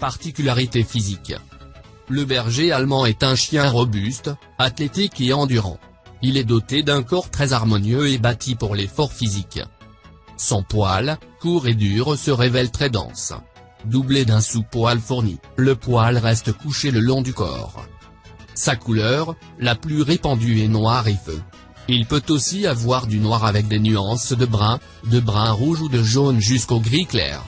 Particularité physique. Le berger allemand est un chien robuste, athlétique et endurant. Il est doté d'un corps très harmonieux et bâti pour l'effort physique. Son poil, court et dur, se révèle très dense. Doublé d'un sous-poil fourni, le poil reste couché le long du corps. Sa couleur, la plus répandue est noir et feu. Il peut aussi avoir du noir avec des nuances de brun rouge ou de jaune jusqu'au gris clair.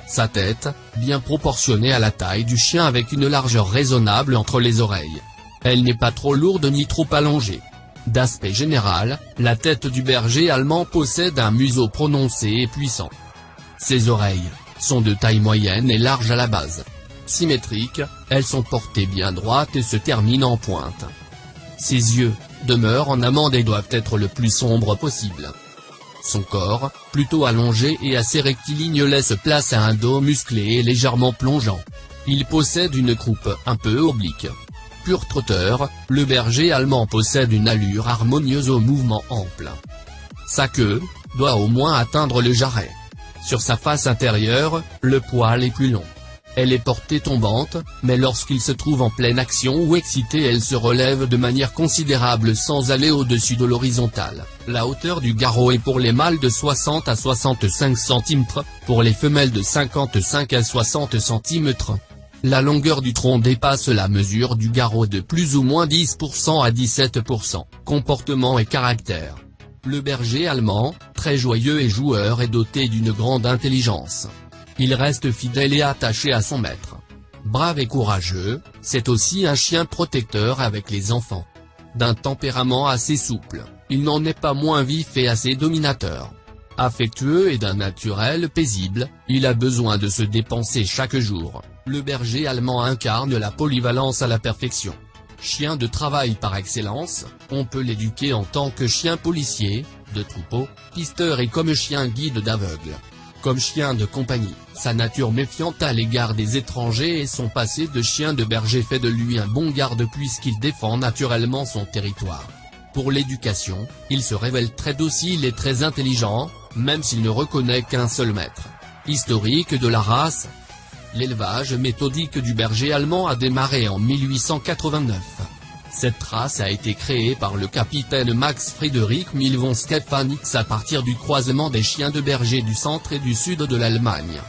Sa tête, bien proportionnée à la taille du chien avec une largeur raisonnable entre les oreilles. Elle n'est pas trop lourde ni trop allongée. D'aspect général, la tête du berger allemand possède un museau prononcé et puissant. Ses oreilles sont de taille moyenne et large à la base. Symétriques, elles sont portées bien droites et se terminent en pointe. Ses yeux demeurent en amande et doivent être le plus sombres possible. Son corps, plutôt allongé et assez rectiligne, laisse place à un dos musclé et légèrement plongeant. Il possède une croupe un peu oblique. Pur trotteur, le berger allemand possède une allure harmonieuse au mouvement ample. Sa queue doit au moins atteindre le jarret. Sur sa face intérieure, le poil est plus long. Elle est portée tombante, mais lorsqu'il se trouve en pleine action ou excité, elle se relève de manière considérable sans aller au-dessus de l'horizontale. La hauteur du garrot est pour les mâles de 60 à 65 cm, pour les femelles de 55 à 60 cm. La longueur du tronc dépasse la mesure du garrot de plus ou moins 10% à 17%. Comportement et caractère. Le berger allemand, très joyeux et joueur, est doté d'une grande intelligence. Il reste fidèle et attaché à son maître. Brave et courageux, c'est aussi un chien protecteur avec les enfants. D'un tempérament assez souple, il n'en est pas moins vif et assez dominateur. Affectueux et d'un naturel paisible, il a besoin de se dépenser chaque jour. Le berger allemand incarne la polyvalence à la perfection. Chien de travail par excellence, on peut l'éduquer en tant que chien policier, de troupeau, pisteur et comme chien guide d'aveugle. Comme chien de compagnie, sa nature méfiante à l'égard des étrangers et son passé de chien de berger fait de lui un bon garde puisqu'il défend naturellement son territoire. Pour l'éducation, il se révèle très docile et très intelligent, même s'il ne reconnaît qu'un seul maître. Historique de la race. L'élevage méthodique du berger allemand a démarré en 1889. Cette race a été créée par le capitaine Max Friedrich Mill von Stephanitz à partir du croisement des chiens de berger du centre et du sud de l'Allemagne.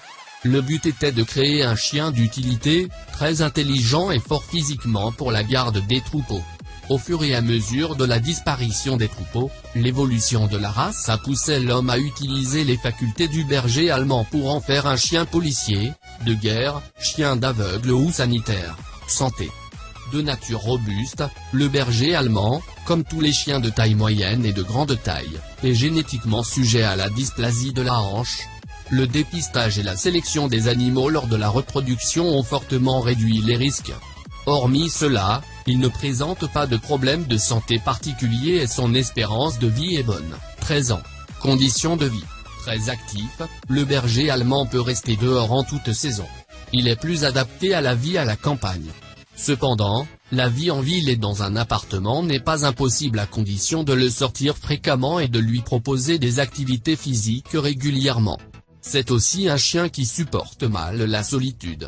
Le but était de créer un chien d'utilité, très intelligent et fort physiquement pour la garde des troupeaux. Au fur et à mesure de la disparition des troupeaux, l'évolution de la race a poussé l'homme à utiliser les facultés du berger allemand pour en faire un chien policier, de guerre, chien d'aveugle ou sanitaire, santé. De nature robuste, le berger allemand, comme tous les chiens de taille moyenne et de grande taille, est génétiquement sujet à la dysplasie de la hanche. Le dépistage et la sélection des animaux lors de la reproduction ont fortement réduit les risques. Hormis cela, il ne présente pas de problème de santé particulier et son espérance de vie est bonne. 13 ans. Conditions de vie. Très actif, le berger allemand peut rester dehors en toute saison. Il est plus adapté à la vie à la campagne. Cependant, la vie en ville et dans un appartement n'est pas impossible à condition de le sortir fréquemment et de lui proposer des activités physiques régulièrement. C'est aussi un chien qui supporte mal la solitude.